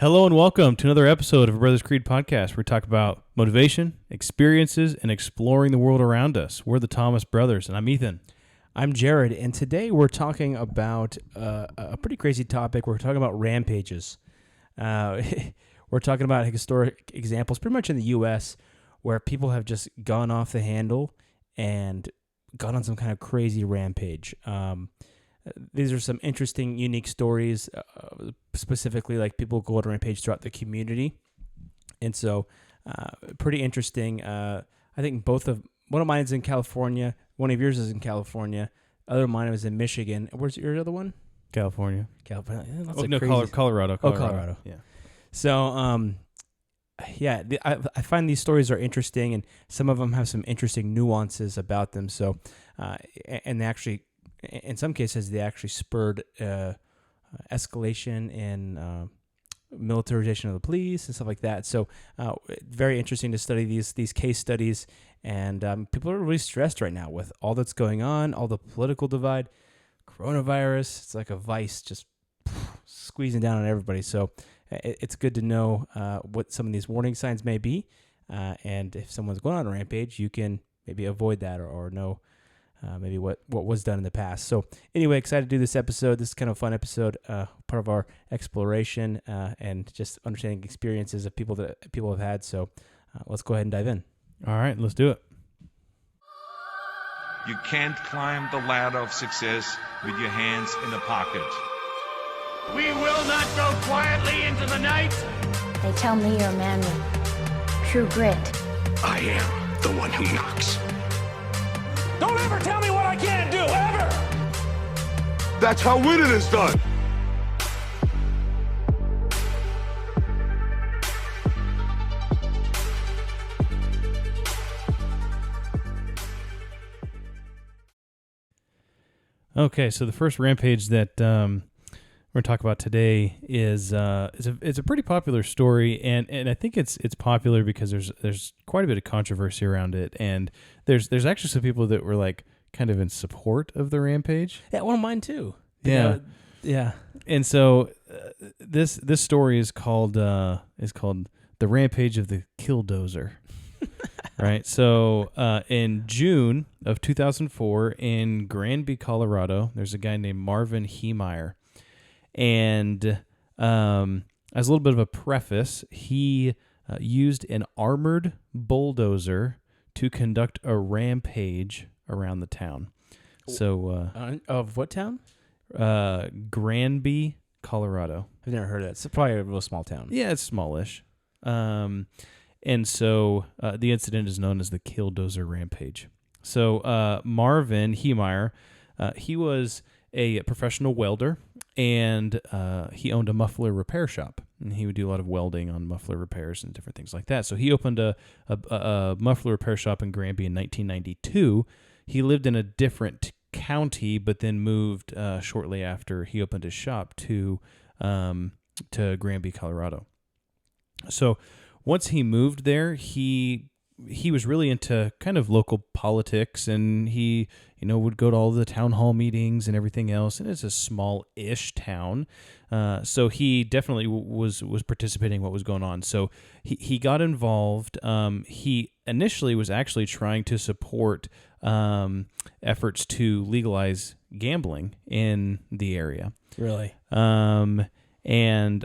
Hello and welcome to another episode of a Brothers Creed podcast where we talk about motivation, experiences, and exploring the world around us. We're the Thomas brothers, and I'm Ethan. I'm Jared, and today we're talking about a pretty crazy topic. We're talking about rampages. We're talking about historic examples pretty much in the U.S. where people have just gone off the handle and gone on some kind of crazy rampage. These are some interesting, unique stories, specifically like people go on rampage throughout the community. And so pretty interesting. I think one of mine is in California. One of yours is in California. Other mine was in Michigan. Where's your other one? California. Colorado. Oh, Colorado. Yeah. So, I find these stories are interesting, and some of them have some interesting nuances about them. So, and they actually, in some cases, they actually spurred escalation in militarization of the police and stuff like that. So, very interesting to study these case studies. And people are really stressed right now with all that's going on, all the political divide, coronavirus. It's like a vice just squeezing down on everybody. So it's good to know what some of these warning signs may be. And if someone's going on a rampage, you can maybe avoid that or know maybe what was done in the past. So anyway, excited to do this episode. This is kind of a fun episode, part of our exploration and just understanding experiences of people that people have had. So let's go ahead and dive in. All right, let's do it. You can't climb the ladder of success with your hands in the pocket. We will not go quietly into the night. They tell me you're a man with true grit. I am the one who knocks. Don't ever tell me what I can't do, ever! That's how winning is done. Okay, so the first rampage that we're going to talk about today is it's a pretty popular story, and I think it's popular because there's quite a bit of controversy around it, and there's actually some people that were like kind of in support of the rampage. Yeah, one of mine too. Yeah. And so this story is called The Rampage of the Killdozer. Right. So in June of 2004 in Granby, Colorado, there's a guy named Marvin Heemeyer. And as a little bit of a preface, he used an armored bulldozer to conduct a rampage around the town. So Of what town? Granby, Colorado. I've never heard of that. It's probably a real small town. Yeah, it's smallish. And so the incident is known as the Killdozer Rampage. So Marvin Heemeyer, he was a professional welder, and he owned a muffler repair shop. And he would do a lot of welding on muffler repairs and different things like that. So he opened a muffler repair shop in Granby in 1992. He lived in a different county, but then moved shortly after he opened his shop to Granby, Colorado. So once he moved there, he was really into kind of local politics, and he would go to all the town hall meetings and everything else. And it's a small-ish town, so he definitely was participating in what was going on. So he got involved. He initially was actually trying to support efforts to legalize gambling in the area. Really? And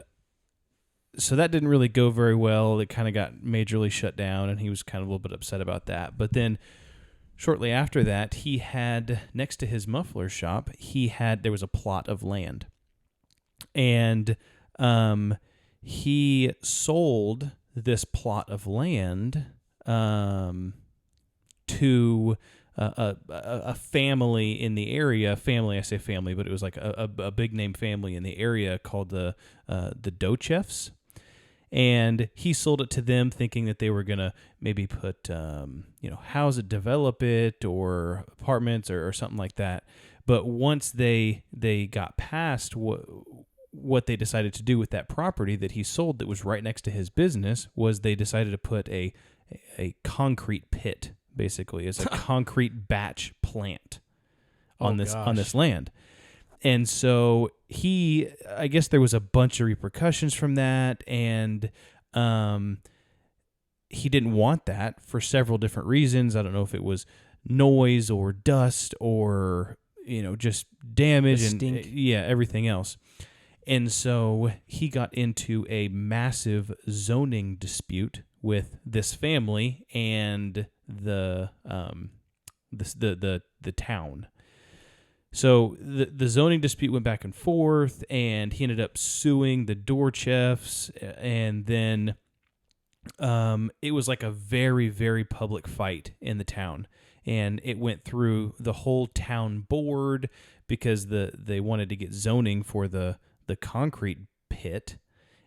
so that didn't really go very well. It kind of got majorly shut down, and he was kind of a little bit upset about that. But then shortly after that, he had, next to his muffler shop, there was a plot of land. And he sold this plot of land to a family in the area. I say family, but it was like a big name family in the area called the Dochefs. And he sold it to them thinking that they were going to maybe put, house it, develop it, or apartments or something like that. But once they got past what they decided to do with that property that he sold that was right next to his business, was they decided to put a concrete pit, basically. It's a concrete batch plant on this land. And so I guess there was a bunch of repercussions from that, and he didn't want that for several different reasons. I don't know if it was noise or dust or, just damage and everything else. And so he got into a massive zoning dispute with this family and the town. So the zoning dispute went back and forth, and he ended up suing the Dorchefs, and then it was like a very, very public fight in the town, and it went through the whole town board because they wanted to get zoning for the concrete pit,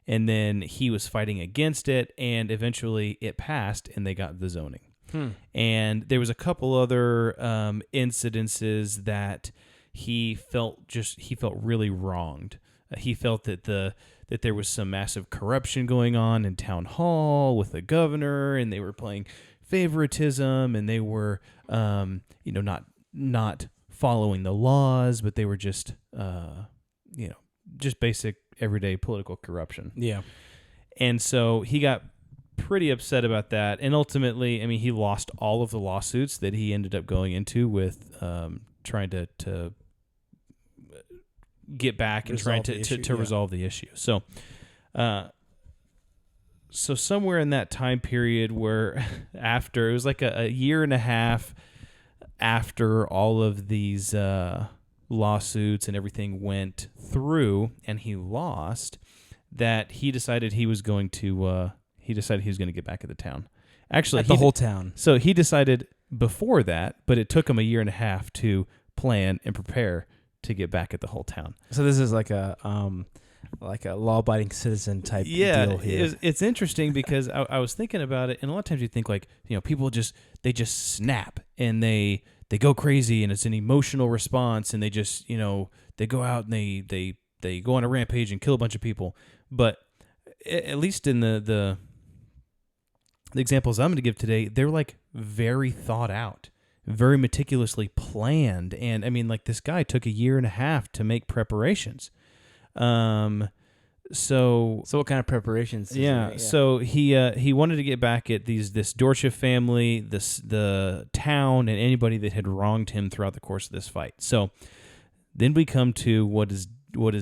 and then he was fighting against it, and eventually it passed, and they got the zoning. And there was a couple other incidences that he felt really wronged. He felt that that there was some massive corruption going on in town hall with the governor, and they were playing favoritism, and they were not following the laws, but they were just just basic everyday political corruption. Yeah. And so he got pretty upset about that, and ultimately, he lost all of the lawsuits that he ended up going into with trying to get back and trying to resolve the issue. So, somewhere in that time period where after, it was like a year and a half after all of these lawsuits and everything went through and he lost, that he decided he was going to get back at the town. Actually, the whole town. So he decided before that, but it took him a year and a half to plan and prepare to get back at the whole town. So this is like a law-abiding citizen type deal here. It's interesting because I was thinking about it, and a lot of times you think people just snap and they go crazy, and it's an emotional response, and they just they go out and they go on a rampage and kill a bunch of people. But at least in the examples I'm going to give today, they're like very thought out, very meticulously planned. And this guy took a year and a half to make preparations. So what kind of preparations? Yeah. So he wanted to get back at this Dorchef family, the town, and anybody that had wronged him throughout the course of this fight. So then we come to what is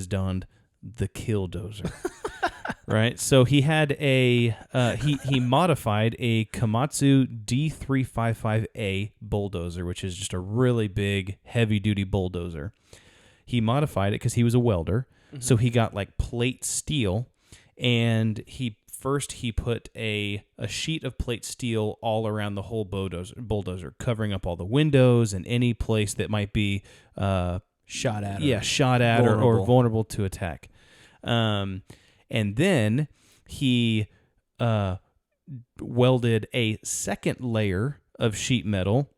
done, the Killdozer. Right. So he had he modified a Komatsu D355A bulldozer, which is just a really big, heavy-duty bulldozer. He modified it because he was a welder. Mm-hmm. So he got like plate steel, and he put a sheet of plate steel all around the whole bulldozer, covering up all the windows and any place that might be shot at or vulnerable to attack. And then he welded a second layer of sheet metal,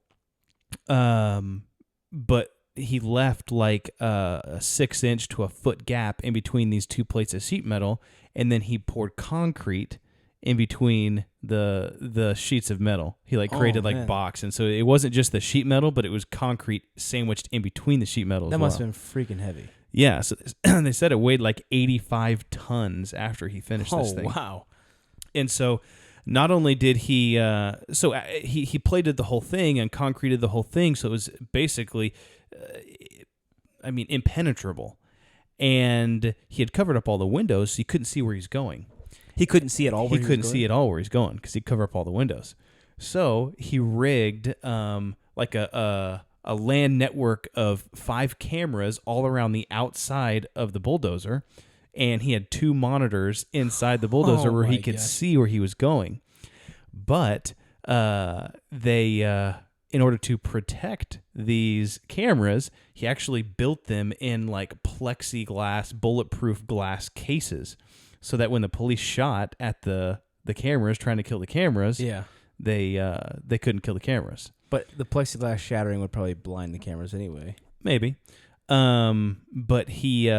but he left like a 6-inch to a foot gap in between these two plates of sheet metal, and then he poured concrete in between the sheets of metal. He created box, and so it wasn't just the sheet metal, but it was concrete sandwiched in between the sheet metal. That must have been freaking heavy. Yeah, so they said it weighed like 85 tons after he finished this thing. Oh, wow. And so not only did he he plated the whole thing and concreted the whole thing, so it was basically, impenetrable. And he had covered up all the windows, so you couldn't see where he's going. He couldn't see at all where he was going? He couldn't see at all where he's going because he'd cover up all the windows. So he rigged like a LAN network of 5 cameras all around the outside of the bulldozer, and he had 2 monitors inside the bulldozer where he could see where he was going. But they, in order to protect these cameras, he actually built them in like plexiglass, bulletproof glass cases, so that when the police shot at the cameras trying to kill the cameras, they couldn't kill the cameras. But the plexiglass shattering would probably blind the cameras anyway. Maybe. But he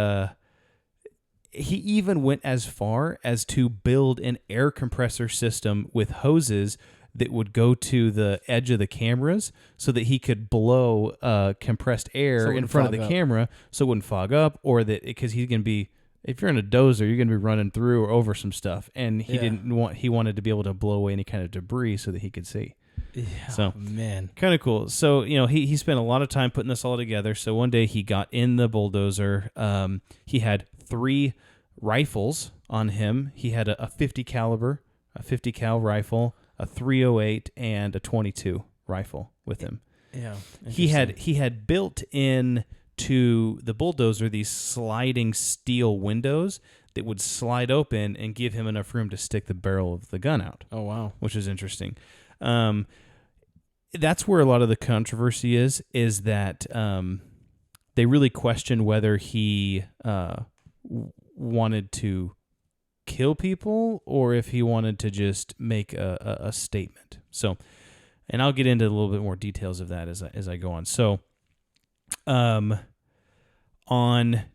even went as far as to build an air compressor system with hoses that would go to the edge of the cameras so that he could blow compressed air in front of the camera so it wouldn't fog up, or that because he's going to be, if you're in a dozer, you're going to be running through or over some stuff, and he wanted to be able to blow away any kind of debris so that he could see. Yeah, so man, kind of cool. So he spent a lot of time putting this all together. So one day he got in the bulldozer. He had 3 rifles on him. He had a 50 caliber, a 50 cal rifle, a 308, and a 22 rifle with him. Yeah, he had built in to the bulldozer these sliding steel windows that would slide open and give him enough room to stick the barrel of the gun out. Oh wow, which is interesting. That's where a lot of the controversy is that they really question whether he wanted to kill people or if he wanted to just make a statement. So, and I'll get into a little bit more details of that as I go on. So, on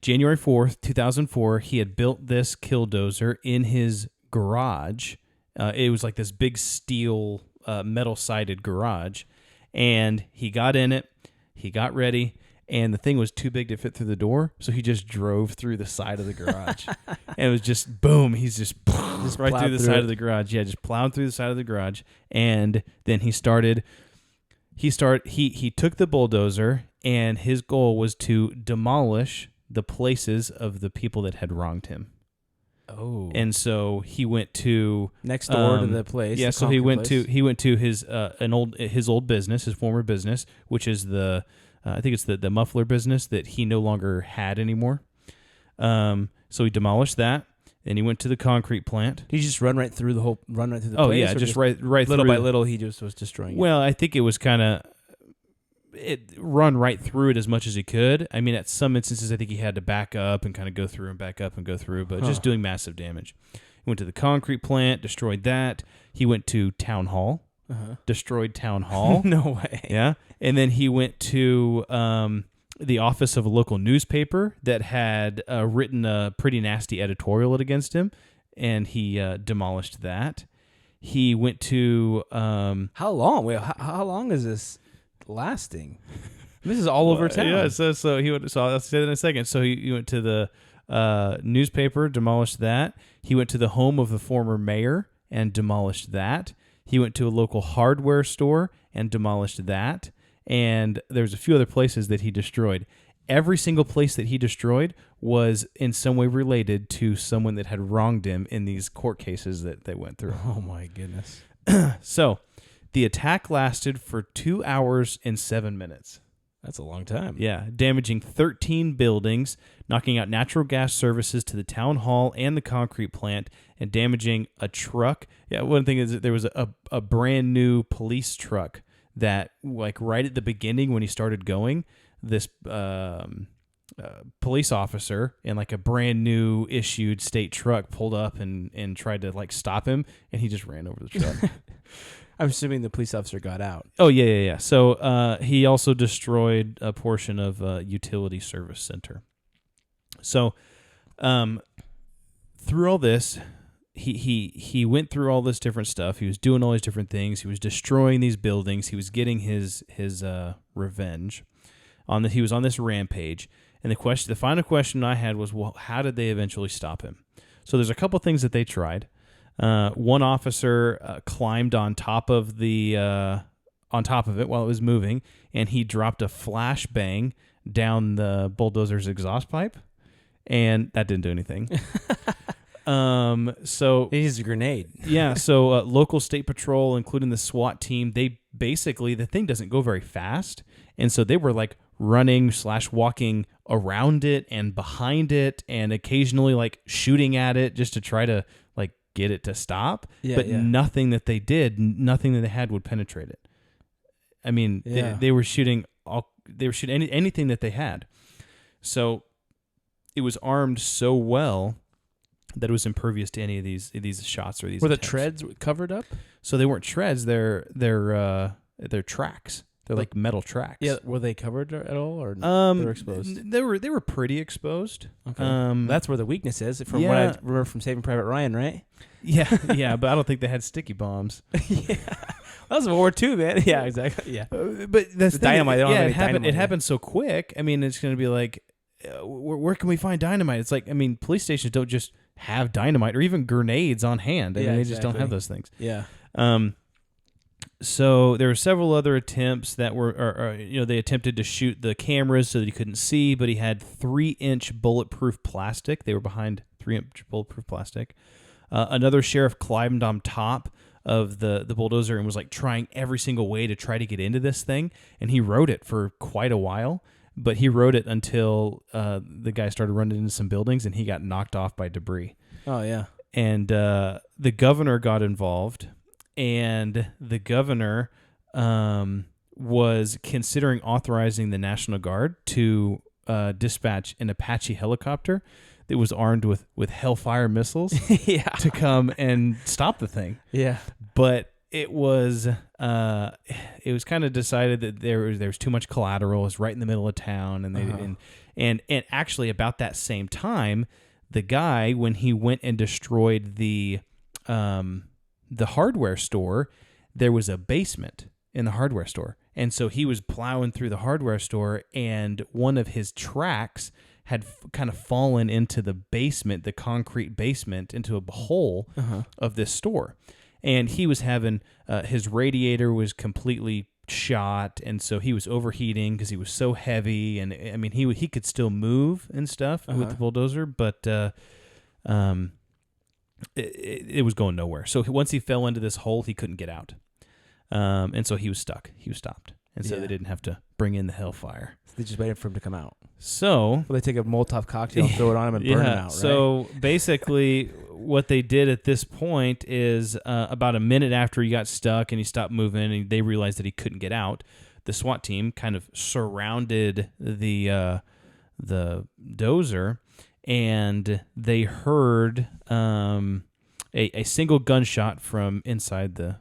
January 4th, 2004, he had built this Killdozer in his garage. It was like this big steel, metal-sided garage, and he got in it, he got ready, and the thing was too big to fit through the door, so he just drove through the side of the garage. And it was just, boom, he's just right through the side of the garage. Yeah, just plowed through the side of the garage, and then he took the bulldozer, and his goal was to demolish the places of the people that had wronged him. Oh, and so he went to next door to the place. Yeah, so he went to his old business, his former business, which is I think it's the muffler business that he no longer had anymore. So he demolished that. Then he went to the concrete plant. Did he just run right through the place? Oh yeah, just right little through by little. He just was destroying it. Well, I think it was kind of. It run right through it as much as he could. I mean, at some instances, I think he had to back up and kind of go through and back up and go through, but just doing massive damage. He went to the concrete plant, destroyed that. He went to town hall, destroyed town hall. No way. Yeah. And then he went to the office of a local newspaper that had written a pretty nasty editorial against him, and he demolished that. He went to... How long? Wait, how long is this lasting? This is all over town. Yeah, so he went. So I'll say that in a second. So he went to the newspaper, demolished that. He went to the home of the former mayor and demolished that. He went to a local hardware store and demolished that. And there's a few other places that he destroyed. Every single place that he destroyed was in some way related to someone that had wronged him in these court cases that they went through. Oh my goodness. So the attack lasted for 2 hours and 7 minutes. That's a long time. Yeah, damaging 13 buildings, knocking out natural gas services to the town hall and the concrete plant, and damaging a truck. Yeah, one thing is that there was a brand new police truck that, like right at the beginning when he started going, this police officer in like a brand new issued state truck pulled up and tried to like stop him, and he just ran over the truck. I'm assuming the police officer got out. Oh, yeah. So he also destroyed a portion of a utility service center. So through all this, he went through all this different stuff. He was doing all these different things. He was destroying these buildings. He was getting his revenge. He was on this rampage. And the final question I had was, well, how did they eventually stop him? So there's a couple things that they tried. One officer climbed on top of it while it was moving, and he dropped a flashbang down the bulldozer's exhaust pipe, and that didn't do anything. So he used a grenade. Yeah. So local state patrol, including the SWAT team, the thing doesn't go very fast, and so they were like running / walking around it and behind it, and occasionally like shooting at it just to try to like get it to stop, nothing that they had would penetrate it. I mean, they were shooting anything that they had. So it was armed so well that it was impervious to any of these shots or these. Were attempts. The treads covered up? So they weren't treads. They're tracks. They're like metal tracks. Yeah, were they covered at all, or they were exposed? They were pretty exposed. Okay. That's where the weakness is, from what I remember from Saving Private Ryan, right? Yeah, but I don't think they had sticky bombs. Yeah, that was World War II, man. Yeah, exactly. Yeah, but that's the dynamite. They don't have any happened. dynamite. It happened so quick. I mean, it's going to be like, where can we find dynamite? It's like, I mean, police stations don't just have dynamite or even grenades on hand. I mean, they just don't have those things. Yeah. So there were several other attempts that were, they attempted to shoot the cameras so that he couldn't see, but he had 3-inch bulletproof plastic. They were behind 3-inch bulletproof plastic. Another sheriff climbed on top of the bulldozer and was like trying every single way to try to get into this thing. And he rode it for quite a while, but he rode it until the guy started running into some buildings and he got knocked off by debris. Oh, yeah. And the governor got involved. And the governor was considering authorizing the National Guard to dispatch an Apache helicopter that was armed with Hellfire missiles to come and stop the thing. Yeah. But it was kind of decided that there was too much collateral. It was right in the middle of town, and and actually about that same time, the guy, when he went and destroyed the hardware store, there was a basement in the hardware store. And so he was plowing through the hardware store, and one of his tracks had kind of fallen into the basement, the concrete basement, into a hole of this store. And he was having, his radiator was completely shot, and so he was overheating because he was so heavy. And I mean, he could still move and stuff with the bulldozer, but it was going nowhere. So once he fell into this hole, he couldn't get out. And so he was stuck. He was stopped. And so they didn't have to bring in the Hellfire. So they just waited for him to come out. So well, they take a Molotov cocktail and throw it on him and burn him out, right? So basically what they did at this point is about a minute after he got stuck and he stopped moving and they realized that he couldn't get out, the SWAT team kind of surrounded the dozer, and they heard a single gunshot from inside the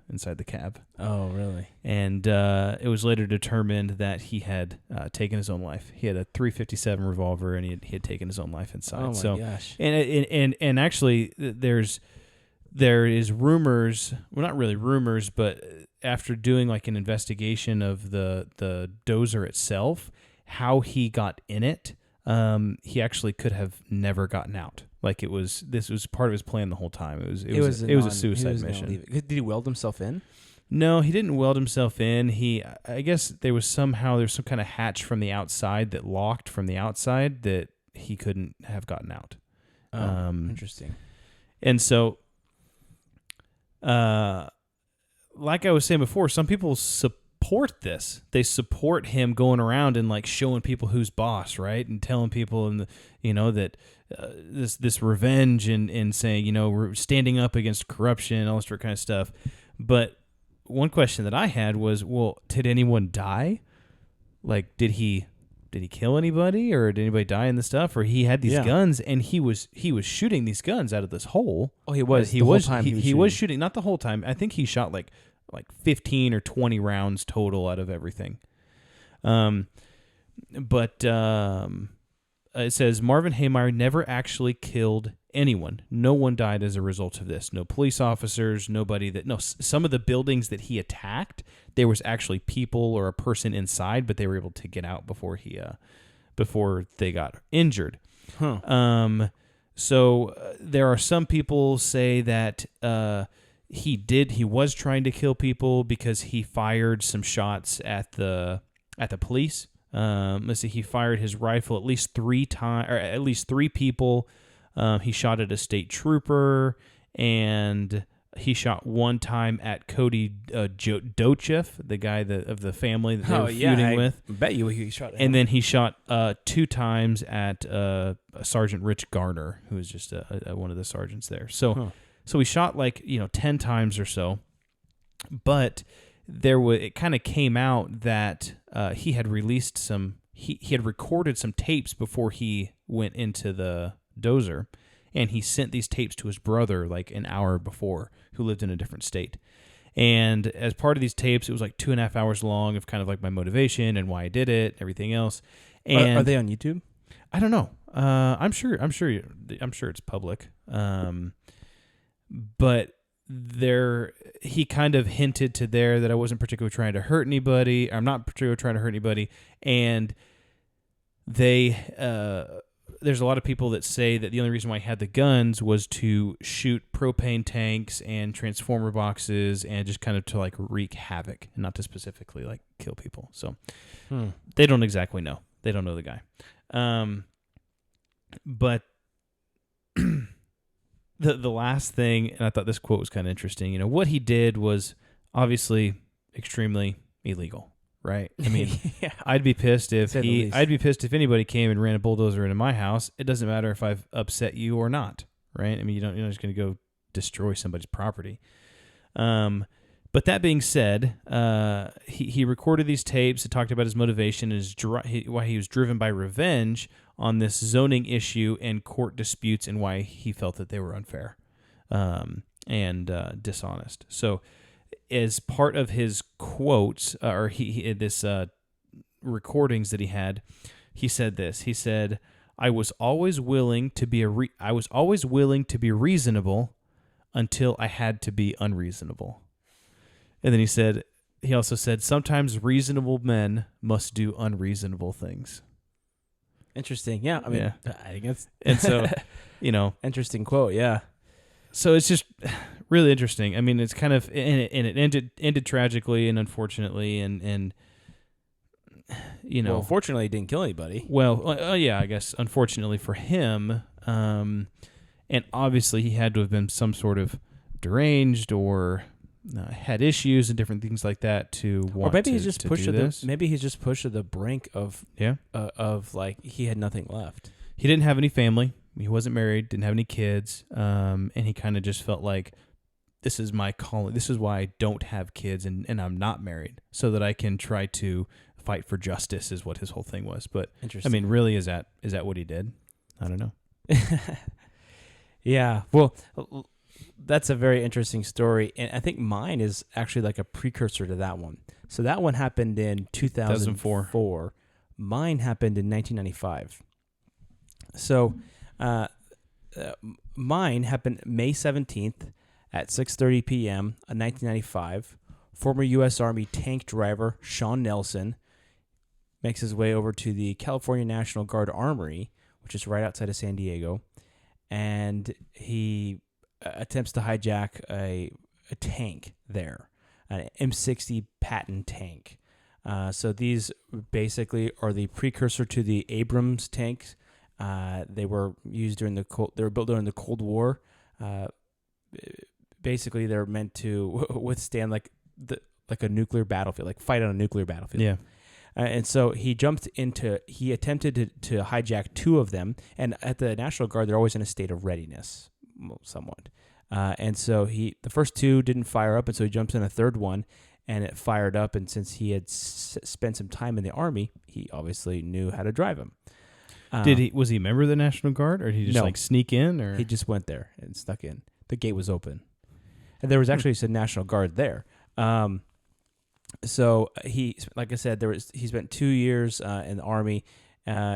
cab. Oh, really? And it was later determined that he had taken his own life. He had a .357 revolver, and he had taken his own life inside. Oh my gosh! And actually, there is rumors. Well, not really rumors, but after doing like an investigation of the dozer itself, how he got in it, he actually could have never gotten out. Like this was part of his plan the whole time. It was a suicide mission. Did he weld himself in? No, he didn't weld himself in. I guess there's some kind of hatch from the outside that locked from the outside that he couldn't have gotten out. Oh, interesting. And so, like I was saying before, some people support this. They support him going around and like showing people who's boss, right, and telling people that this revenge and saying we're standing up against corruption, all this sort of kind of stuff. But one question that I had was, well, did anyone die? Like, did he kill anybody, or did anybody die in the stuff? Or he had these guns, and he was shooting these guns out of this hole. Oh, he was. He was shooting, not the whole time. I think he shot like 15 or 20 rounds total out of everything. But it says Marvin Haymeyer never actually killed anyone. No one died as a result of this. No police officers, nobody some of the buildings that he attacked, there was actually people or a person inside, but they were able to get out before they got injured. So there are some people say that he was trying to kill people because he fired some shots at the police. Let's see, he fired his rifle at least 3 times, or at least 3 people. He shot at a state trooper, and he shot one time at Cody Dochev, the guy of the family that they were feuding with. I bet you he shot at him. And then he shot 2 times at Sergeant Rich Garner, who was just one of the sergeants there. So he shot 10 times or so, but it kind of came out that he had released he had recorded some tapes before he went into the dozer, and he sent these tapes to his brother like an hour before, who lived in a different state. And as part of these tapes, it was like 2.5 hours long of kind of like my motivation and why I did it, everything else. And Are they on YouTube? I don't know. I'm sure it's public. But he kind of hinted to there that I wasn't particularly trying to hurt anybody. I'm not particularly trying to hurt anybody. And there's a lot of people that say that the only reason why I had the guns was to shoot propane tanks and transformer boxes and just kind of to like wreak havoc and not to specifically like kill people. So they don't exactly know. They don't know the guy. But the last thing, and I thought this quote was kind of interesting, what he did was obviously extremely illegal, right? I mean, Yeah. I'd be pissed if Said the least. I'd be pissed if anybody came and ran a bulldozer into my house. It doesn't matter if I've upset you or not, right? I mean, you're not just going to go destroy somebody's property. But that being said, he recorded these tapes. It talked about his motivation and why he was driven by revenge on this zoning issue and court disputes, and why he felt that they were unfair and dishonest. So, as part of his quotes recordings that he had, he said this. He said, "I was always willing to be reasonable until I had to be unreasonable." And then he also said, "Sometimes reasonable men must do unreasonable things." Interesting. Yeah. I mean, Yeah. I think it's And so, interesting quote. Yeah. so it's just really interesting. I mean, it's kind of, and it ended tragically and unfortunately, and Well, fortunately, he didn't kill anybody. well, yeah, I guess unfortunately for him, and obviously he had to have been some sort of deranged or had issues and different things like that to want Or maybe to, he's just to pushed do to this. maybe he's just pushed to the brink of like he had nothing left. He didn't have any family. He wasn't married, didn't have any kids, and he kind of just felt like, this is my calling. This is why I don't have kids and I'm not married, so that I can try to fight for justice, is what his whole thing was. But I Interesting. mean, really, is that what he did? I don't know. Yeah. Well, that's a very interesting story, and I think mine is actually like a precursor to that one. So that one happened in 2004. Mine happened in 1995. So mine happened May 17th at 6:30 p.m. 1995. Former U.S. Army tank driver Sean Nelson makes his way over to the California National Guard Armory, which is right outside of San Diego, and he attempts to hijack a tank there, an M60 Patton tank. So these basically are the precursor to the Abrams tanks. They were used during they were built during the Cold War. Basically, they're meant to withstand like a nuclear battlefield, like fight on a nuclear battlefield. Yeah. And so he attempted to hijack two of them. And at the National Guard, they're always in a state of readiness, somewhat. And so the first two didn't fire up, and so he jumps in a third one, and it fired up. And since he had spent some time in the Army, he obviously knew how to drive them. Was he a member of the National Guard, or did he just No. like sneak in? Or He just went there and snuck in. The gate was open, and there was actually some National Guard there. So he, like I said, he spent 2 years in the Army.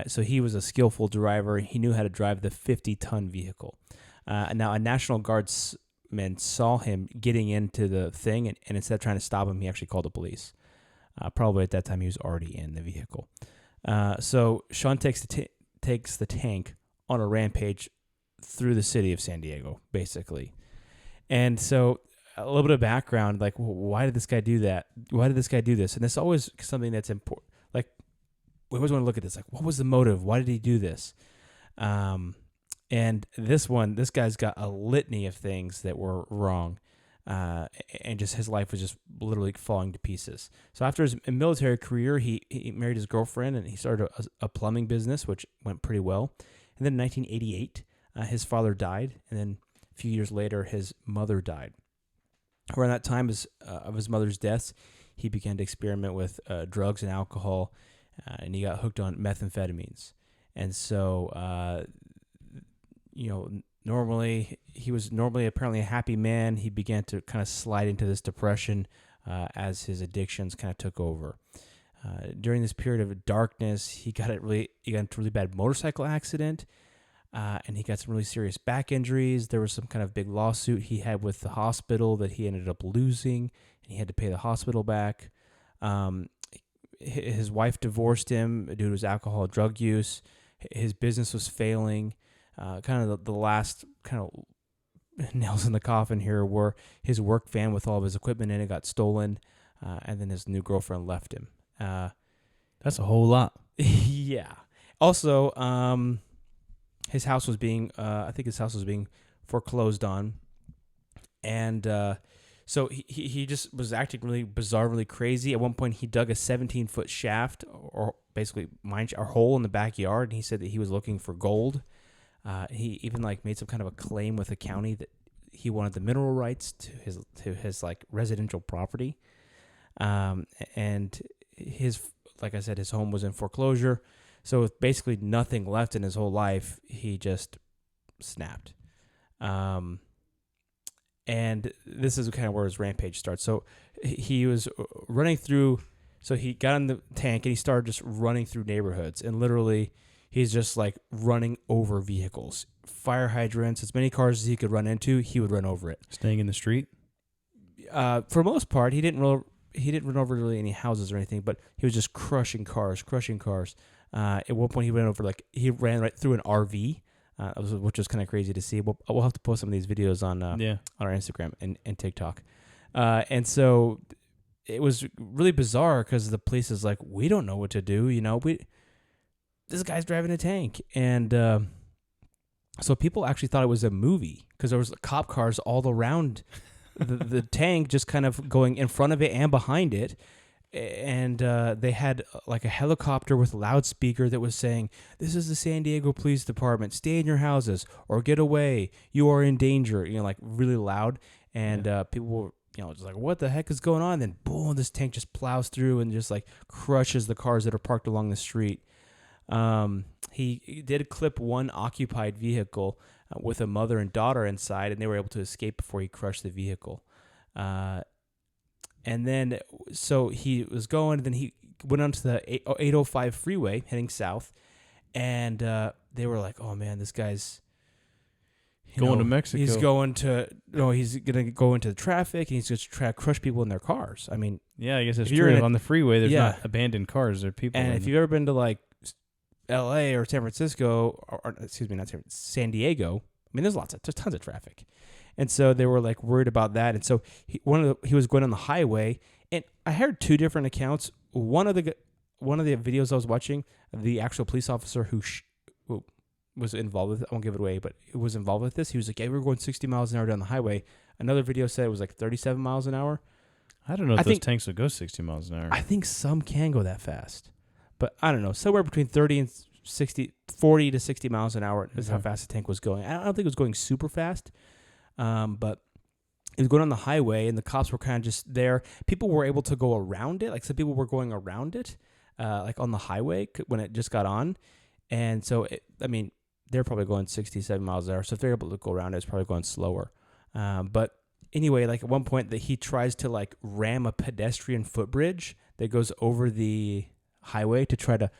So he was a skillful driver. He knew how to drive the 50-ton vehicle. Now, a National Guardsman saw him getting into the thing, and instead of trying to stop him, he actually called the police. Probably at that time, he was already in the vehicle. So Sean takes the tank on a rampage through the city of San Diego, basically. And so a little bit of background, like, why did this guy do that? Why did this guy do this? And it's always something that's important. Like, we always want to look at this. Like, what was the motive? Why did he do this? And this guy's got a litany of things that were wrong. And just his life was just literally falling to pieces. So after his military career, he married his girlfriend, and he started a plumbing business, which went pretty well. And then in 1988, his father died, and then a few years later, his mother died. Around that time of his mother's death, he began to experiment with drugs and alcohol, and he got hooked on methamphetamines. And so, he was normally apparently a happy man. He began to kind of slide into this depression as his addictions kind of took over. During this period of darkness, he got into a really bad motorcycle accident, and he got some really serious back injuries. There was some kind of big lawsuit he had with the hospital that he ended up losing, and he had to pay the hospital back. His wife divorced him due to his alcohol and drug use. His business was failing. Kind of the last kind of nails in the coffin here were his work van with all of his equipment in it got stolen, and then his new girlfriend left him. That's a whole lot. Yeah. Also, his house was being foreclosed on, and so he just was acting really bizarre, really crazy. At one point, he dug a 17-foot shaft, or basically a hole in the backyard, and he said that he was looking for gold. He even made some kind of a claim with the county that he wanted the mineral rights to his residential property, and like I said, his home was in foreclosure. So with basically nothing left in his whole life, he just snapped. And this is kind of where his rampage starts. So he was running through. So he got in the tank and he started just running through neighborhoods, and literally he's just running over vehicles, fire hydrants, as many cars as he could run into, he would run over it. Staying in the street? For the most part, he didn't run over really any houses or anything, but he was just crushing cars. At one point, he ran right through an RV, which was kind of crazy to see. We'll have to post some of these videos on our Instagram and TikTok. And so it was really bizarre because the police is like, we don't know what to do. This guy's driving a tank. And so people actually thought it was a movie because there was cop cars all around the tank, just kind of going in front of it and behind it. And they had a helicopter with a loudspeaker that was saying, "This is the San Diego Police Department. Stay in your houses or get away. You are in danger." Really loud. And people were, just like, what the heck is going on? And then boom, this tank just plows through and just crushes the cars that are parked along the street. He did clip one occupied vehicle with a mother and daughter inside, and they were able to escape before he crushed the vehicle. And then, so he was going, and then he went onto the 805 freeway heading south, and they were like, "Oh man, this guy's going to Mexico. He's going to go into the traffic, and he's just try to crush people in their cars." I mean, yeah, I guess it's true. On the freeway, there's not abandoned cars; there are people. And if you've ever been to L.A. or San Francisco, or excuse me, not San Diego, I mean, there's tons of traffic. And so they were worried about that. And so he was going on the highway, and I heard two different accounts. One of the videos I was watching, the actual police officer who was involved with it, I won't give it away, but who was involved with this, he was like, "Yeah, we were going 60 miles an hour down the highway." Another video said it was 37 miles an hour. I don't know if those tanks would go 60 miles an hour. I think some can go that fast, but I don't know. Somewhere between 40 to 60 miles an hour is how fast the tank was going. I don't think it was going super fast. But it was going on the highway, and the cops were kind of just there. People were able to go around it. Some people were going around it, on the highway when it just got on. And so, they're probably going 67 miles an hour. So if they're able to go around it, it's probably going slower. But anyway, at one point that he tries to ram a pedestrian footbridge that goes over the highway to try to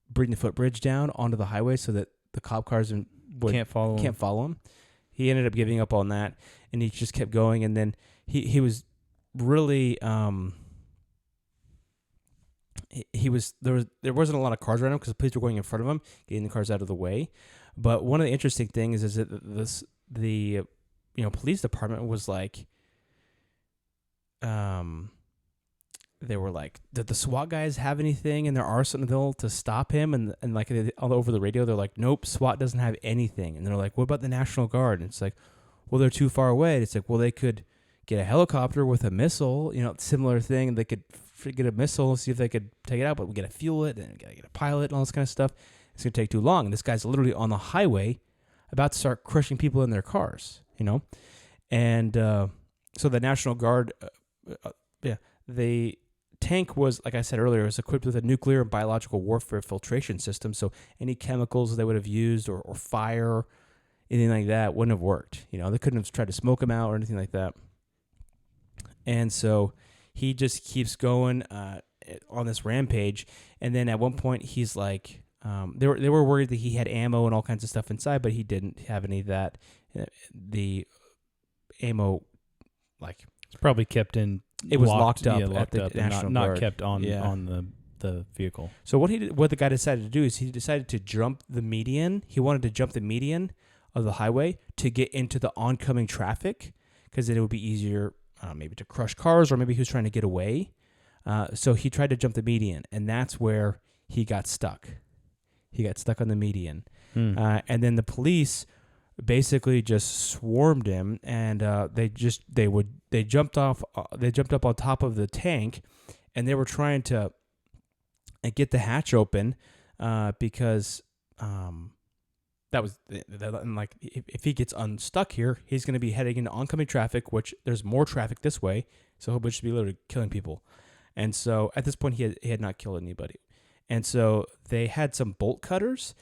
bring the footbridge down onto the highway so that the cop cars can't follow him. He ended up giving up on that, and he just kept going. And then he was really there wasn't a lot of cars around him because the police were going in front of him, getting the cars out of the way. But one of the interesting things is that the police department was they were like, "Did the SWAT guys have anything in their arsenal to stop him?" And all over the radio, they're like, "Nope, SWAT doesn't have anything." And they're like, "What about the National Guard?" And it's like, "Well, they're too far away." It's like, well, they could get a helicopter with a missile, similar thing. And they could get a missile, see if they could take it out, but we got to fuel it, and we got to get a pilot and all this kind of stuff. It's going to take too long. And this guy's literally on the highway about to start crushing people in their cars, And so the National Guard, the tank was, like I said earlier, was equipped with a nuclear and biological warfare filtration system. So any chemicals they would have used or fire, anything like that, wouldn't have worked. You know, they couldn't have tried to smoke him out or anything like that. And so he just keeps going on this rampage. And then at one point, he's like, they were worried that he had ammo and all kinds of stuff inside, but he didn't have any of that. The ammo, like, It's probably kept in. it was locked up locked at the up, National and not Guard. kept on Yeah. on the vehicle. So what the guy decided to do is he decided to jump the median. He wanted to jump the median of the highway to get into the oncoming traffic because then it would be easier maybe to crush cars, or maybe he was trying to get away. So he tried to jump the median, and that's where he got stuck. He got stuck on the median. And then the police basically just swarmed him, and they jumped up on top of the tank, and they were trying to get the hatch open because that was like, if he gets unstuck here, he's going to be heading into oncoming traffic, which there's more traffic this way, so he'll just be literally killing people. And so at this point, he had not killed anybody. And so they had some bolt cutters,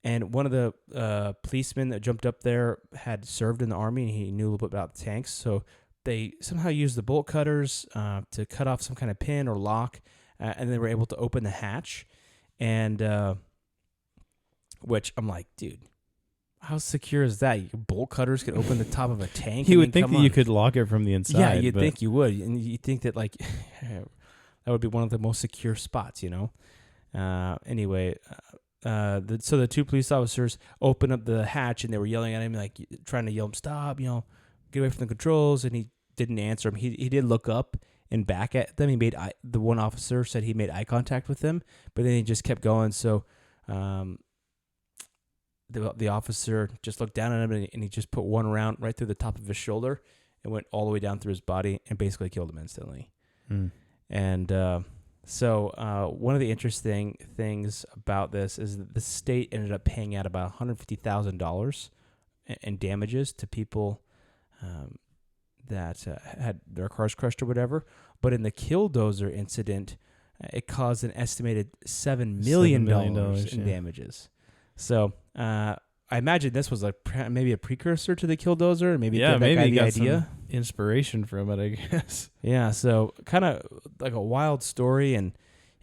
and one of the policemen that jumped up there had served in the Army, and he knew a little bit about the tanks. So they somehow used the bolt cutters to cut off some kind of pin or lock, and they were able to open the hatch. And which I'm like, dude, how secure is that? Bolt cutters could open the top of a tank? You would think that you could lock it from the inside. Yeah, you'd think you would. And you'd think that, like, that would be one of the most secure spots, you know? Anyway, so the two police officers opened up the hatch, and they were yelling at him, like, trying to yell him, stop, you know, get away from the controls, and he didn't answer him. He did look up and back at them. The one officer said he made eye contact with them, but then he just kept going. So the officer just looked down at him, and he just put one round right through the top of his shoulder and went all the way down through his body and basically killed him instantly. And so one of the interesting things about this is that the state ended up paying out about $150,000 in damages to people that had their cars crushed or whatever. But in the Killdozer incident, it caused an estimated $7 million in damages. So I imagine this was maybe a precursor to the Killdozer. Maybe maybe that he got idea. some inspiration from it, I guess. Yeah, so kind of like a wild story, and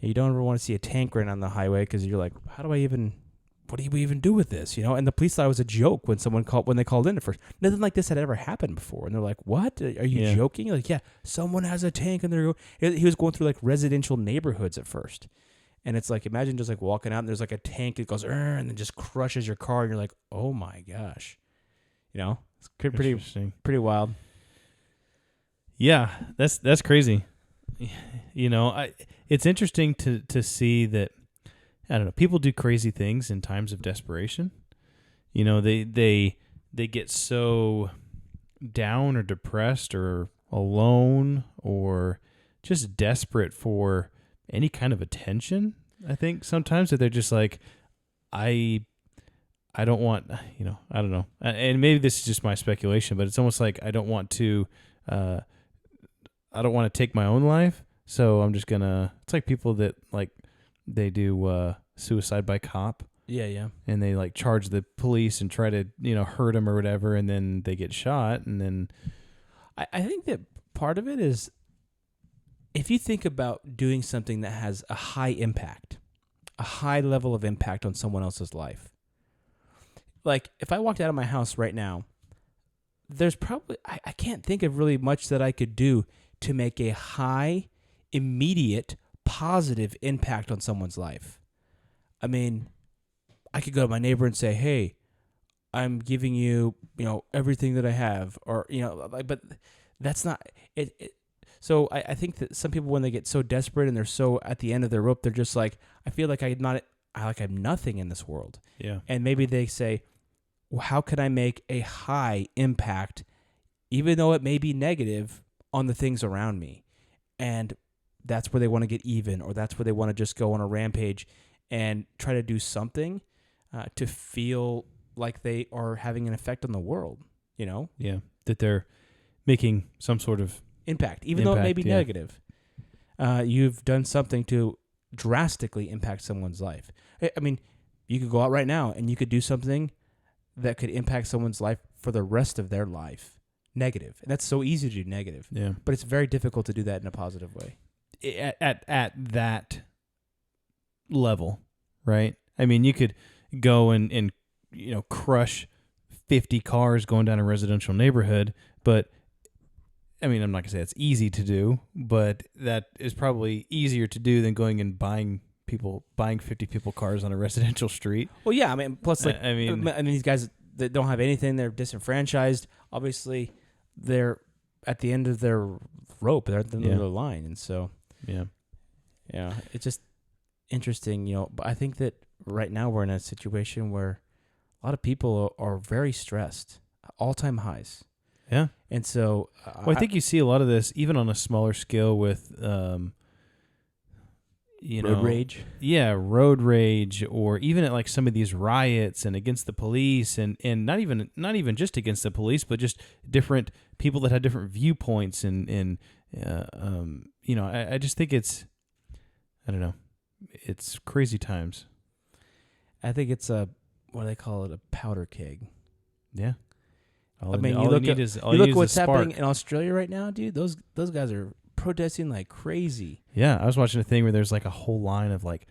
you don't ever want to see a tank run on the highway because you're like, what do we even do with this? You know? And the police thought it was a joke when they called in at first. Nothing like this had ever happened before, and they're like, "What? Are you joking?" You're like, yeah, someone has a tank, and he was going through like residential neighborhoods at first. And it's like, imagine just like walking out and there's like a tank that goes, and then just crushes your car. And you're like, oh my gosh. You know, it's pretty wild. Yeah, that's crazy. You know, it's interesting to see that, I don't know, people do crazy things in times of desperation. You know, they get so down or depressed or alone or just desperate for any kind of attention. I think sometimes that they're just like, I don't want, you know, I don't know. And maybe this is just my speculation, but it's almost like I don't want to take my own life. So I'm just it's like people that like, they do suicide by cop. Yeah. And they like charge the police and try to, you know, hurt them or whatever. And then they get shot. And then I think that part of it is, if you think about doing something that has a high impact, a high level of impact on someone else's life, like if I walked out of my house right now, there's probably, I can't think of really much that I could do to make a high, immediate, positive impact on someone's life. I mean, I could go to my neighbor and say, hey, I'm giving you, you know, everything that I have, or, you know, but that's not it. So I think that some people, when they get so desperate and they're so at the end of their rope, they're just like, I feel like I'm nothing in this world. Yeah. And maybe they say, well, how can I make a high impact, even though it may be negative, on the things around me? And that's where they want to get even, or that's where they want to just go on a rampage and try to do something to feel like they are having an effect on the world, you know? Yeah. That they're making some sort of impact, even though it may be negative. You've done something to drastically impact someone's life. I mean, you could go out right now and you could do something that could impact someone's life for the rest of their life. Negative. And that's so easy to do negative. Yeah. But it's very difficult to do that in a positive way. At that level, right? I mean, you could go and crush 50 cars going down a residential neighborhood, but I mean, I'm not gonna say it's easy to do, but that is probably easier to do than going and buying 50 people cars on a residential street. Well, yeah, I mean, plus I mean these guys that don't have anything, they're disenfranchised. Obviously, they're at the end of their rope, they're at the end of their line, and so yeah, it's just interesting, But I think that right now we're in a situation where a lot of people are very stressed, all-time highs. Yeah. And so I think you see a lot of this even on a smaller scale with road rage. Yeah, road rage, or even at like some of these riots and against the police, and not even just against the police, but just different people that had different viewpoints, and I just think it's, I don't know, it's crazy times. I think it's what do they call it, a powder keg. Yeah. You look what's happening in Australia right now, dude. Those guys are protesting like crazy. Yeah, I was watching a thing where there's like a whole line of like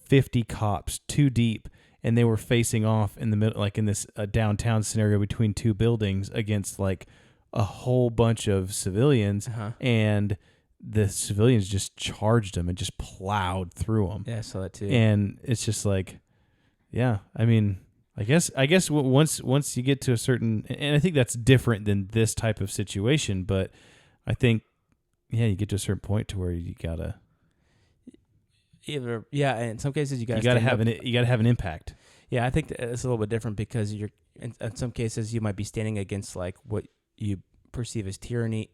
50 cops, two deep, and they were facing off in the middle, like in this downtown scenario between two buildings against like a whole bunch of civilians, and the civilians just charged them and just plowed through them. Yeah, I saw that too. And it's just like, yeah, I mean, I guess once you get to a certain, and I think that's different than this type of situation, but I think, yeah, you get to a certain point to where you gotta, and in some cases you gotta have an impact. Yeah, I think it's a little bit different because you're in some cases you might be standing against like what you perceive as tyranny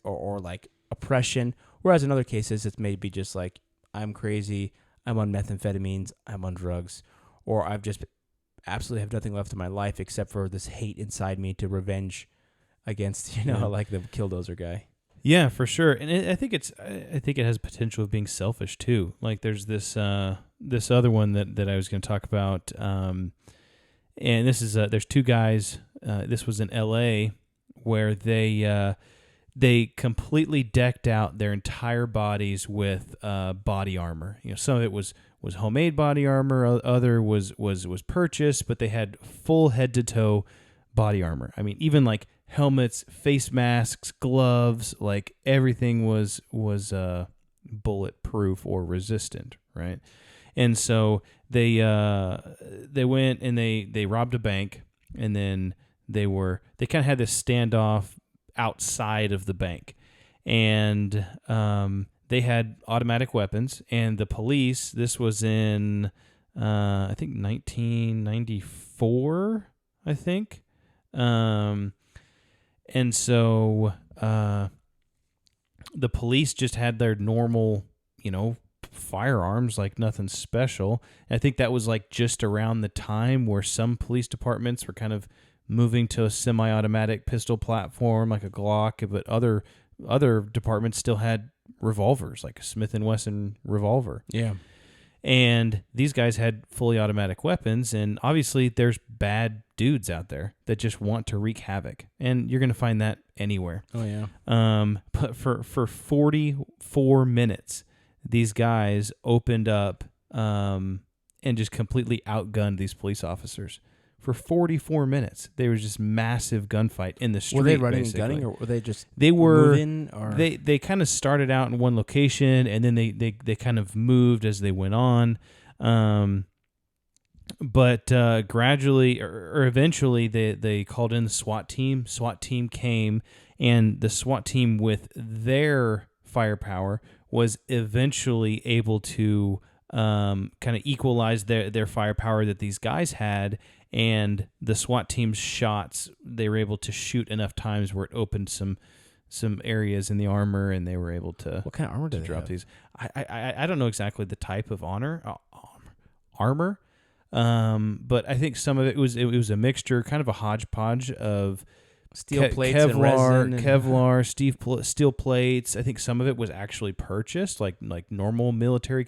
or like oppression, whereas in other cases it's maybe just like, I'm crazy, I'm on methamphetamines, I'm on drugs, or I've just absolutely have nothing left in my life except for this hate inside me to revenge against, like the Killdozer guy. Yeah, for sure. And I think it has potential of being selfish too. Like there's this other one that I was going to talk about, and this is there's two guys. This was in L.A. where they completely decked out their entire bodies with body armor. Some of it was homemade body armor, other was purchased, but they had full head to toe body armor. I mean, even like helmets, face masks, gloves, like everything was bulletproof or resistant, right? And so they went and they robbed a bank, and then they kind of had this standoff outside of the bank, and they had automatic weapons, and the police, this was in I think 1994, I think, and so the police just had their normal, firearms, like nothing special. And I think that was like just around the time where some police departments were kind of moving to a semi-automatic pistol platform like a Glock, but other departments still had revolvers, like a Smith & Wesson revolver. Yeah. And these guys had fully automatic weapons, and obviously there's bad dudes out there that just want to wreak havoc, and you're going to find that anywhere. Oh, yeah. But for 44 minutes, these guys opened up and just completely outgunned these police officers. For 44 minutes, there was just massive gunfight in the street. Were they running basically. and gunning, or were they just moving? Or? They kind of started out in one location, and then they kind of moved as they went on. But gradually or eventually, they called in the SWAT team. SWAT team came, and the SWAT team with their firepower was eventually able to kind of equalize their firepower that these guys had. And the SWAT team's shots, they were able to shoot enough times where it opened some areas in the armor, and they were able to. What kind of armor did they drop have? These? I don't know exactly the type of armor, but I think some of it was a mixture, kind of a hodgepodge of steel plates, Kevlar, steel plates. I think some of it was actually purchased, like normal military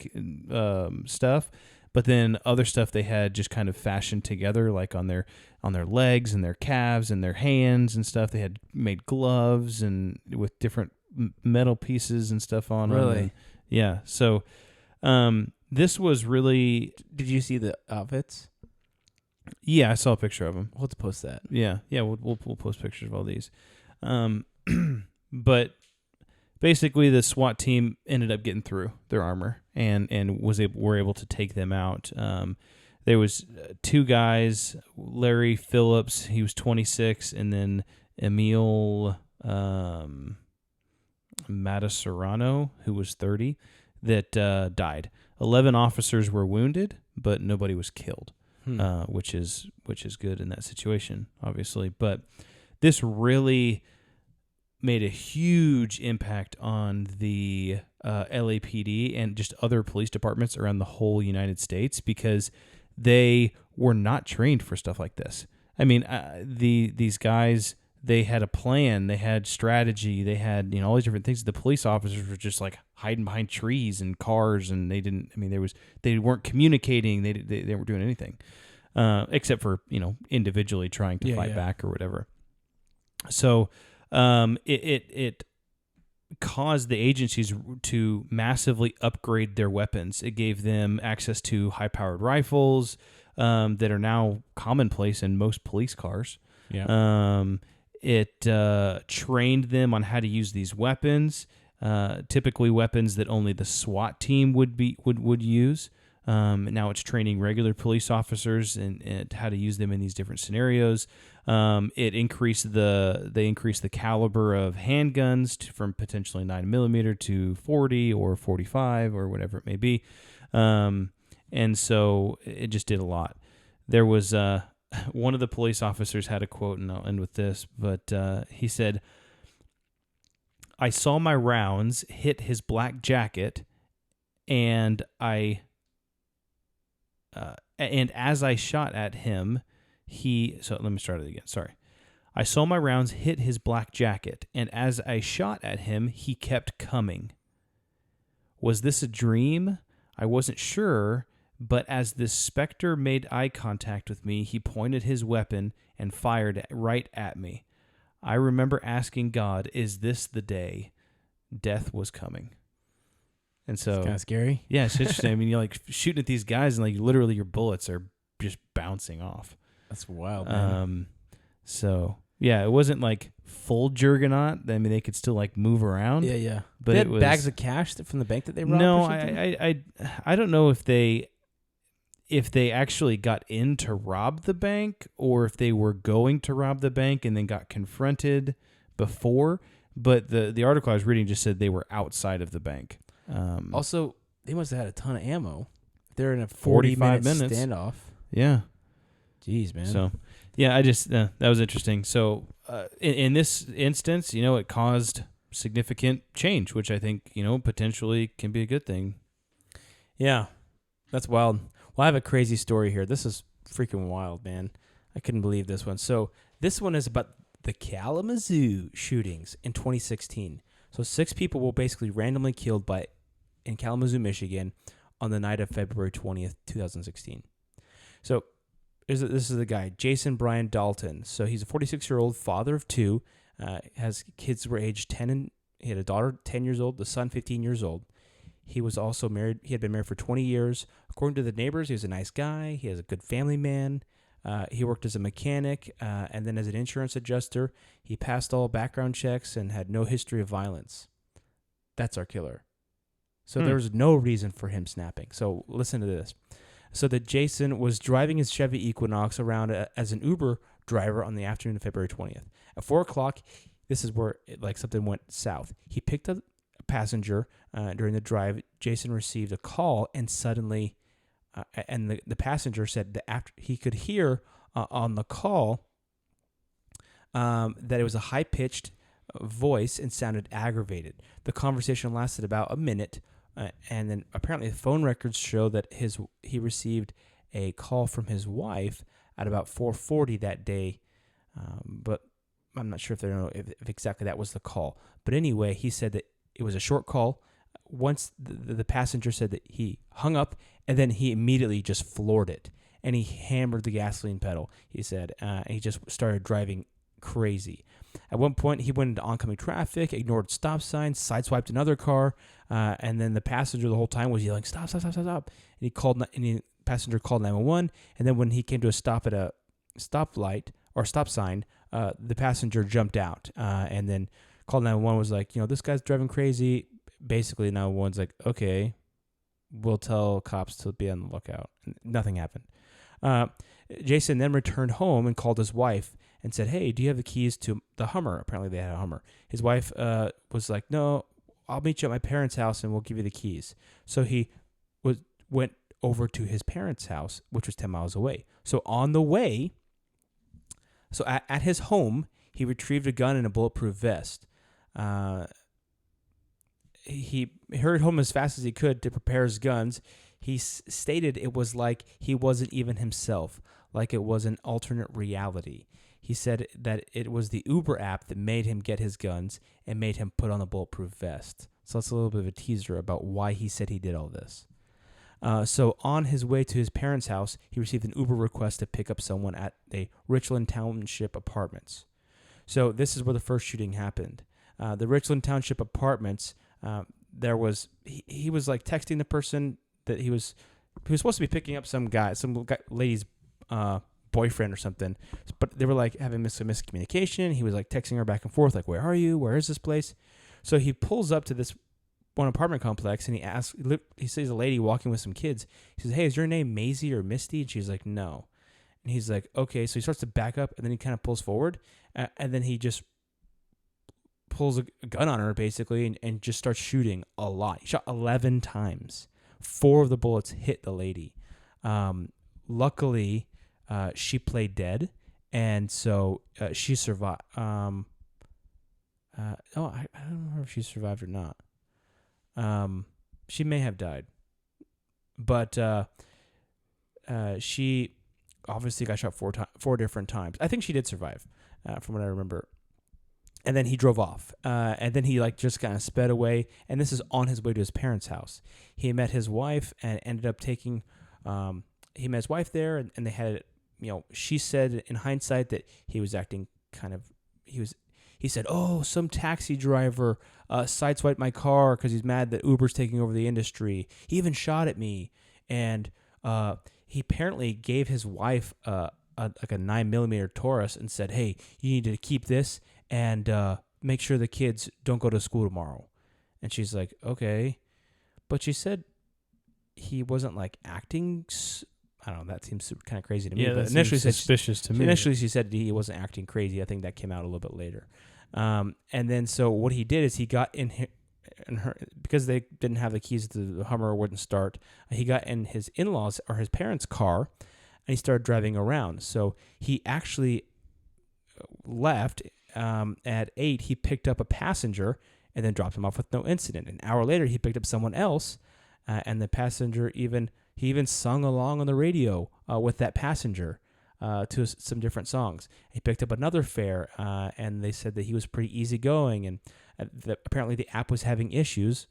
stuff. but then other stuff they had just kind of fashioned together, like on their legs and their calves and their hands and stuff. They had made gloves and with different metal pieces and stuff on them. Really? And, yeah. So this was really. Did you see the outfits? Yeah, I saw a picture of them. We'll have to post that. Yeah, we'll post pictures of all these. But basically, the SWAT team ended up getting through their armor and were able to take them out. There was two guys, Larry Phillips, he was 26, and then Emil Mataserano, who was 30, that died. 11 officers were wounded, but nobody was killed, which is good in that situation, obviously. But this really made a huge impact on the LAPD and just other police departments around the whole United States because they were not trained for stuff like this. I mean, these guys, they had a plan, they had strategy, they had all these different things. The police officers were just like hiding behind trees and cars, and they didn't. I mean, they weren't communicating. They weren't doing anything except for individually trying to fight back or whatever. So it caused the agencies to massively upgrade their weapons. It gave them access to high-powered rifles that are now commonplace in most police cars. Yeah. It trained them on how to use these weapons, typically weapons that only the SWAT team would use. Now it's training regular police officers and how to use them in these different scenarios. They increased the caliber of handguns from potentially 9mm to 40 or 45 or whatever it may be. And so it just did a lot. There was one of the police officers had a quote, and I'll end with this, but he said, "I saw my rounds hit his black jacket, and as I shot at him, so let me start it again. Sorry. I saw my rounds hit his black jacket, and as I shot at him, he kept coming. Was this a dream? I wasn't sure, but as this specter made eye contact with me, he pointed his weapon and fired right at me. I remember asking God, is this the day? Death was coming." And so, it's kind of scary. Yeah, it's interesting. I mean, you're like shooting at these guys, and like literally your bullets are just bouncing off. That's wild, man. So yeah, it wasn't like full Juggernaut. I mean, they could still like move around. Yeah. But they it had was bags of cash from the bank that they robbed. No, or something? I don't know if they actually got in to rob the bank or if they were going to rob the bank and then got confronted before. But the article I was reading just said they were outside of the bank. Also, they must have had a ton of ammo. They're in a 45 40-minute minutes. standoff. Yeah. Jeez, man. So, yeah, I just that was interesting. So, in this instance, it caused significant change, which I think potentially can be a good thing. Yeah, that's wild. Well, I have a crazy story here. This is freaking wild, man. I couldn't believe this one. So, this one is about the Kalamazoo shootings in 2016. So 6 people were basically randomly killed in Kalamazoo, Michigan on the night of February 20th, 2016. So this is the guy, Jason Brian Dalton. So he's a 46-year-old father of 2, has kids who were aged 10 and he had a daughter 10 years old, the son 15 years old. He was also married. He had been married for 20 years. According to the neighbors, he was a nice guy. He was a good family man. He worked as a mechanic and then as an insurance adjuster. He passed all background checks and had no history of violence. That's our killer. So there was no reason for him snapping. So listen to this. So that Jason was driving his Chevy Equinox around as an Uber driver on the afternoon of February 20th. At 4 o'clock, this is where something went south. He picked up a passenger during the drive. Jason received a call and suddenly... and the passenger said that after he could hear on the call that it was a high-pitched voice and sounded aggravated. The conversation lasted about a minute, and then apparently the phone records show that he received a call from his wife at about 4:40 that day, but I'm not sure if exactly that was the call. But anyway, he said that it was a short call once the passenger said that he hung up, and then he immediately just floored it, and he hammered the gasoline pedal, he said, and he just started driving crazy. At one point, he went into oncoming traffic, ignored stop signs, sideswiped another car, and then the passenger the whole time was yelling, "Stop, stop, stop, stop, stop." And the passenger called 911, and then when he came to a stop at a stoplight or stop sign, the passenger jumped out, and then called 911, was like, this guy's driving crazy. Basically, 911's like, okay, we'll tell cops to be on the lookout. Nothing happened. Jason then returned home and called his wife and said, "Hey, do you have the keys to the Hummer?" Apparently they had a Hummer. His wife was like, "No, I'll meet you at my parents' house and we'll give you the keys." So he went over to his parents' house, which was 10 miles away. So on the way, at his home, he retrieved a gun and a bulletproof vest. He hurried home as fast as he could to prepare his guns. He stated it was like he wasn't even himself, like it was an alternate reality. He said that it was the Uber app that made him get his guns and made him put on the bulletproof vest. So that's a little bit of a teaser about why he said he did all this. So on his way to his parents' house, he received an Uber request to pick up someone at the Richland Township Apartments. So this is where the first shooting happened. The Richland Township Apartments, he was like texting the person that he was supposed to be picking up some lady's boyfriend or something, but they were like having some miscommunication. He was like texting her back and forth, like, "Where are you? Where is this place?" So he pulls up to this one apartment complex and he sees a lady walking with some kids. He says, "Hey, is your name Maisie or Misty?" And she's like, "No." And he's like, "Okay." So he starts to back up and then he kind of pulls forward and then he just pulls a gun on her basically and just starts shooting a lot. He shot 11 times. 4 of the bullets hit the lady. Luckily, she played dead, and so she survived. I don't remember if she survived or not. She may have died, but she obviously got shot 4 different times. I think she did survive, from what I remember. And then he drove off, and then he just kind of sped away. And this is on his way to his parents' house. He met his wife and ended up taking. He met his wife there, and they had. She said in hindsight that he was acting kind of. He said, "Oh, some taxi driver sideswiped my car because he's mad that Uber's taking over the industry. He even shot at me." And he apparently gave his wife a 9mm Taurus and said, "Hey, you need to keep this and make sure the kids don't go to school tomorrow." And she's like, "Okay." But she said he wasn't acting. I don't know. That seems kind of crazy to me. Yeah, but that initially seems suspicious to me. Initially, she said he wasn't acting crazy. I think that came out a little bit later. And then, so what he did is he got in her because they didn't have the keys to the Hummer, wouldn't start. He got in his in-laws or his parents' car, and he started driving around. So he actually left. At 8, he picked up a passenger and then dropped him off with no incident. An hour later, he picked up someone else, and the passenger even sung along on the radio with that passenger to some different songs. He picked up another fare, and they said that he was pretty easygoing, and apparently the app was having issues.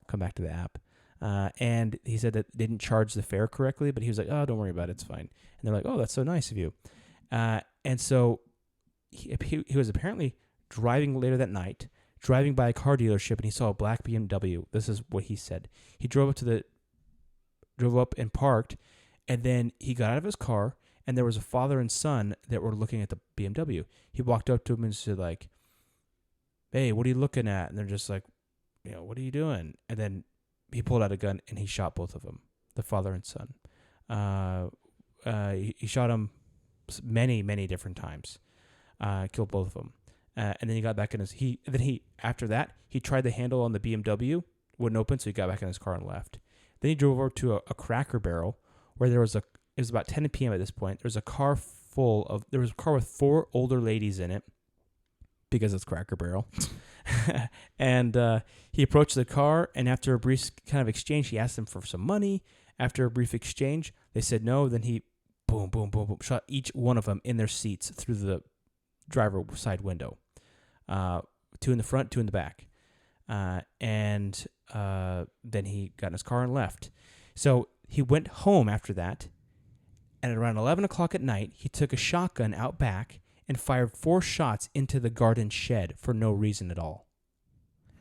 Come back to the app. And he said that they didn't charge the fare correctly, but he was like, "Oh, don't worry about it, it's fine." And they're like, "Oh, that's so nice of you." And so he was apparently driving later that night, driving by a car dealership, and he saw a black BMW. This is what he said. He drove up and parked, and then he got out of his car, and there was a father and son that were looking at the BMW. He walked up to him and said, "Hey, what are you looking at?" And they're just like, "What are you doing?" And then he pulled out a gun and he shot both of them, the father and son. He shot them many, many different times. Killed both of them, and then he got back in his. After that he tried the handle on the BMW, wouldn't open, so he got back in his car and left. Then he drove over to a Cracker Barrel where it was about 10 p.m. at this point. There was a car with 4 older ladies in it because it's Cracker Barrel, and he approached the car, and after a brief kind of exchange, he asked them for some money. After a brief exchange, they said no. Then he boom, boom, boom, boom, shot each one of them in their seats through the driver side window. 2 in the front, 2 in the back. and then he got in his car and left. So he went home after that, and at around 11 o'clock at night, he took a shotgun out back and fired 4 shots into the garden shed for no reason at all.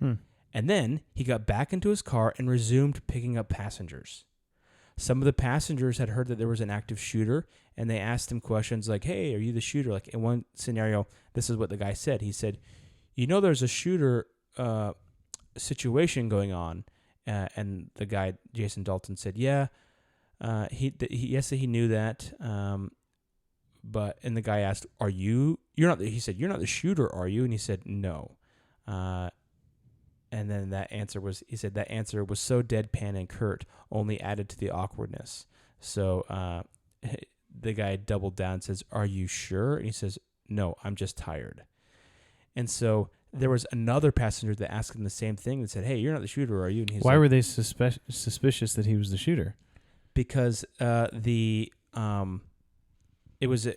And then he got back into his car and resumed picking up passengers. Some of the passengers had heard that there was an active shooter, and they asked him questions like, "Hey, are you the shooter?" Like in one scenario, this is what the guy said. He said, "You know, there's a shooter situation going on," and the guy, Jason Dalton, said, "Yeah, he knew that." But and the guy asked, "Are you? You're not?" He said, "You're not the shooter, are you?" And he said, "No." And then he said that answer was so deadpan and curt, only added to the awkwardness. So the guy doubled down and says, "Are you sure?" And he says, "No, I'm just tired." And so there was another passenger that asked him the same thing and said, "Hey, you're not the shooter, are you?" And Why were they suspicious that he was the shooter? Because there was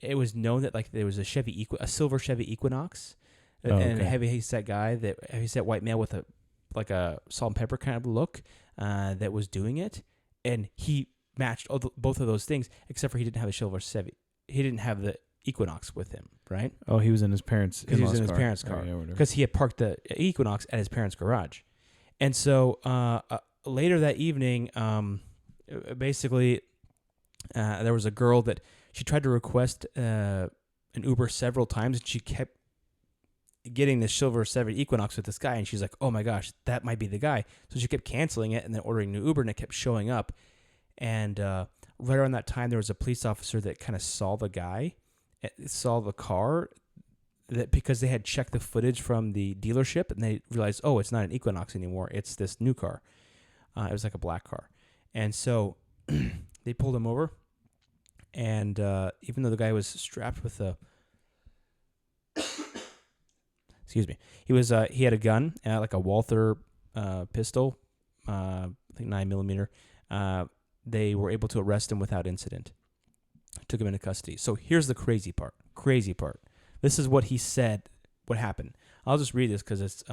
it was known that like there was a silver Chevy Equinox, and a heavyset guy, that heavyset white male with a salt and pepper kind of look, that was doing it, and he matched both of those things, except for he didn't have a silver Chevy. He didn't have the Equinox with him, right? Oh, he was in his parents' Because he was in his parents' car. Because he had parked the Equinox at his parents' garage. And so later that evening, basically, there was a girl that she tried to request an Uber several times, and she kept getting this silver Chevy Equinox with this guy, and she's like, "Oh my gosh, that might be the guy." So she kept canceling it and then ordering a new Uber, and it kept showing up. And right around that time, there was a police officer that kind of saw the guy, saw the car, that because they had checked the footage from the dealership, and they realized, oh, it's not an Equinox anymore, it's this new car. It was like a black car. And so they pulled him over, and even though the guy was strapped with a excuse me, he had a gun, like a Walther pistol, I think 9mm. They were able to arrest him without incident. Took him into custody. So here's the crazy part. This is what he said, what happened. I'll just read this because it's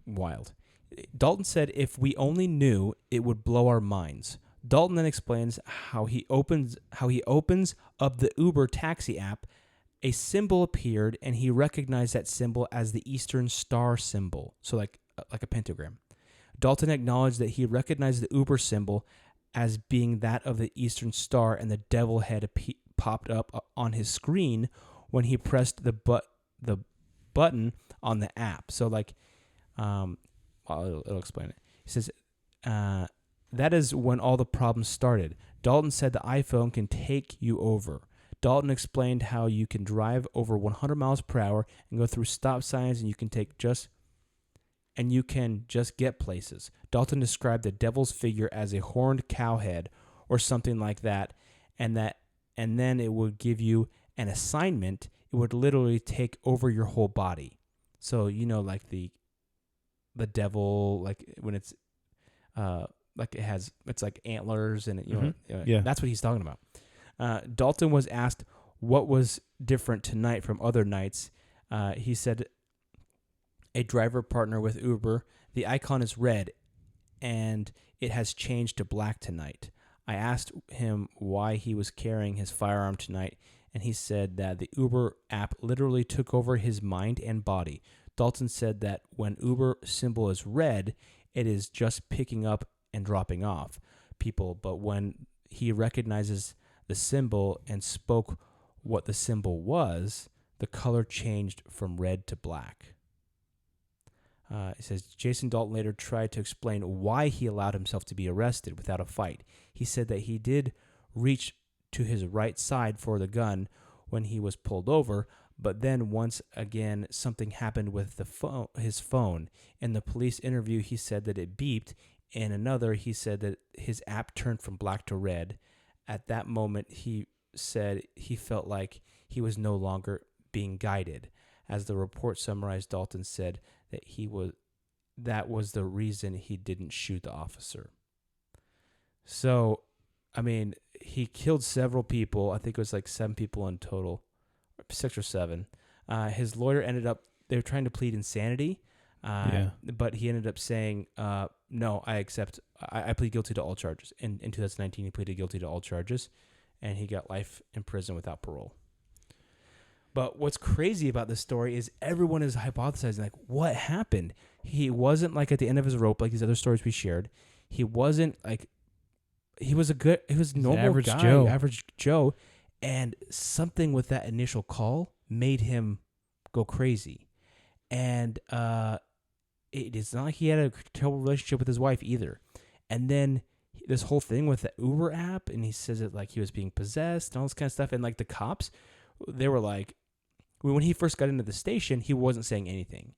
wild. Dalton said, "If we only knew, it would blow our minds." Dalton then explains how he opens up the Uber taxi app. A symbol appeared, and he recognized that symbol as the Eastern Star symbol, so like a pentagram. Dalton acknowledged that he recognized the Uber symbol as being that of the Eastern Star, and the devil head popped up on his screen when he pressed the button on the app. So like, it'll explain it. He says, that is when all the problems started. Dalton said the iPhone can take you over. Dalton explained how you can drive over 100 miles per hour and go through stop signs, and you can just get places. Dalton described the devil's figure as a horned cow head or something like that, and then it would give you an assignment. It would literally take over your whole body. So, like the devil, like when it's like it's like antlers, and that's what he's talking about. Dalton was asked what was different tonight from other nights. He said, "A driver partner with Uber. The icon is red, and it has changed to black tonight." I asked him why he was carrying his firearm tonight, and he said that the Uber app literally took over his mind and body. Dalton said that when Uber symbol is red, it is just picking up and dropping off people, but when he recognizes the symbol and spoke what the symbol was, the color changed from red to black. It says, Jason Dalton later tried to explain why he allowed himself to be arrested without a fight. He said that he did reach to his right side for the gun when he was pulled over, but then once again something happened with his phone. In the police interview, he said that it beeped. In another, he said that his app turned from black to red. At that moment, he said he felt like he was no longer being guided. As the report summarized, Dalton said that that was the reason he didn't shoot the officer. So, I mean, he killed several people. I think it was like 7 people in total, 6 or 7. His lawyer they were trying to plead insanity, but he ended up saying, no, I accept, I plead guilty to all charges. In 2019, he pleaded guilty to all charges, and he got life in prison without parole. But what's crazy about this story is everyone is hypothesizing, like, what happened? He wasn't like at the end of his rope like these other stories we shared. He wasn't like, he was normal average guy, Joe. average Joe, and something with that initial call made him go crazy. And it is not like he had a terrible relationship with his wife either. And then this whole thing with the Uber app, and he says it like he was being possessed and all this kind of stuff. And like the cops, they were like, when he first got into the station, he wasn't saying anything.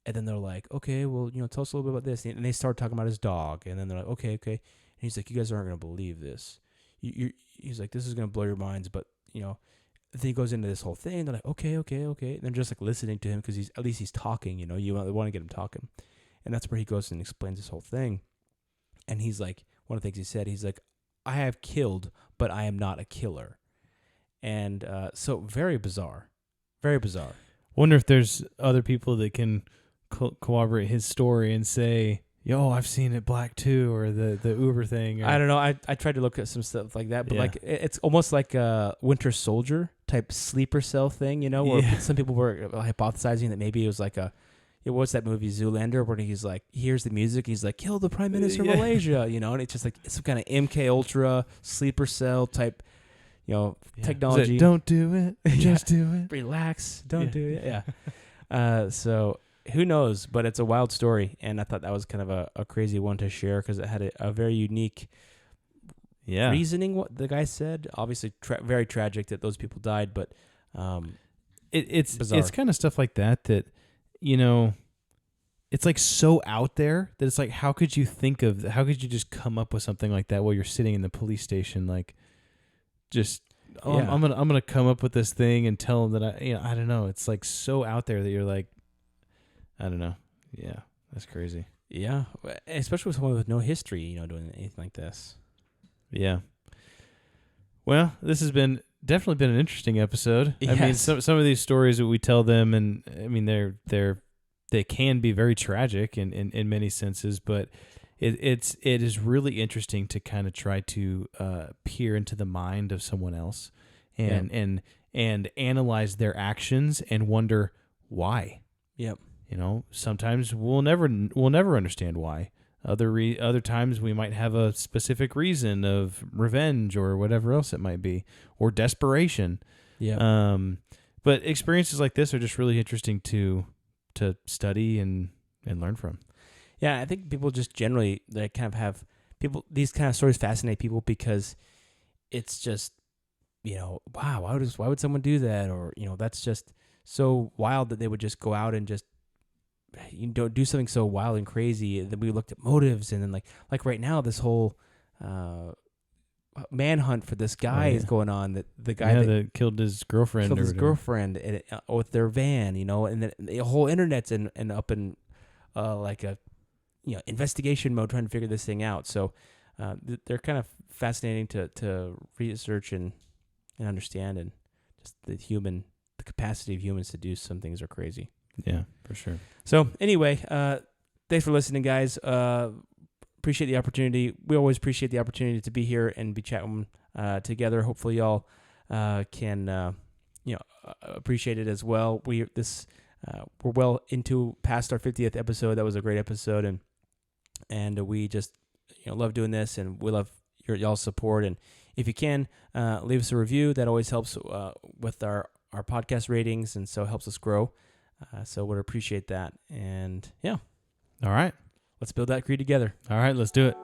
And then they're like, okay, well, tell us a little bit about this. And they started talking about his dog. And then they're like, okay. And he's like, you guys aren't going to believe this. He's like, this is going to blow your minds. But, then he goes into this whole thing. And they're like, okay. And they're just like listening to him because at least he's talking, you want to get him talking. And that's where he goes and explains this whole thing. And he's like, one of the things he said, he's like, I have killed, but I am not a killer. And so very bizarre. Very bizarre. Wonder if there's other people that can corroborate his story and say, yo, I've seen it black too, or the Uber thing. Or, I don't know. I tried to look at some stuff like that, but like it's almost like a Winter Soldier type sleeper cell thing, where some people were hypothesizing that maybe it was like what's that movie Zoolander, where he's like, he hears the music, he's like, kill the Prime Minister of Malaysia, and it's just like it's some kind of MK Ultra sleeper cell type, technology. Don't do it. Just do it. Relax. Don't do it. Yeah. So who knows? But it's a wild story, and I thought that was kind of a crazy one to share because it had a very unique reasoning. What the guy said, obviously very tragic that those people died, but it's bizarre. It's kind of stuff like that it's like so out there that it's like, how could you just come up with something like that while you're sitting in the police station? Like, just I'm gonna come up with this thing and tell them that I don't know. It's like so out there that you're like, I don't know. Yeah, that's crazy. Yeah, especially with someone with no history, doing anything like this. Yeah. Well, this has definitely been an interesting episode. Yes. I mean, some of these stories that we tell them, and I mean, they can be very tragic in many senses, but it is really interesting to kind of try to peer into the mind of someone else and analyze their actions and wonder why. Yep. Sometimes we'll never understand why. Other times we might have a specific reason of revenge or whatever else it might be, or desperation. Yeah. But experiences like this are just really interesting to study and learn from. Yeah, I think people just generally, they kind of have these kind of stories fascinate people because it's just, wow, why would someone do that? Or, that's just so wild that they would just go out and just, do something so wild and crazy. Then we looked at motives, and then like right now, this whole manhunt for this guy is going on. That the guy that killed his girlfriend. With their van, and then the whole internet's up in like a investigation mode, trying to figure this thing out. So they're kind of fascinating to research and understand, and just the capacity of humans to do some things are crazy. Yeah, for sure. So anyway, thanks for listening, guys. Appreciate the opportunity. We always appreciate the opportunity to be here and be chatting together. Hopefully, y'all can appreciate it as well. We're well into past our 50th episode. That was a great episode, and we just love doing this, and we love y'all's support. And if you can leave us a review, that always helps with our podcast ratings, and so helps us grow. So we'd appreciate that. And yeah. All right. Let's build that creed together. All right, let's do it.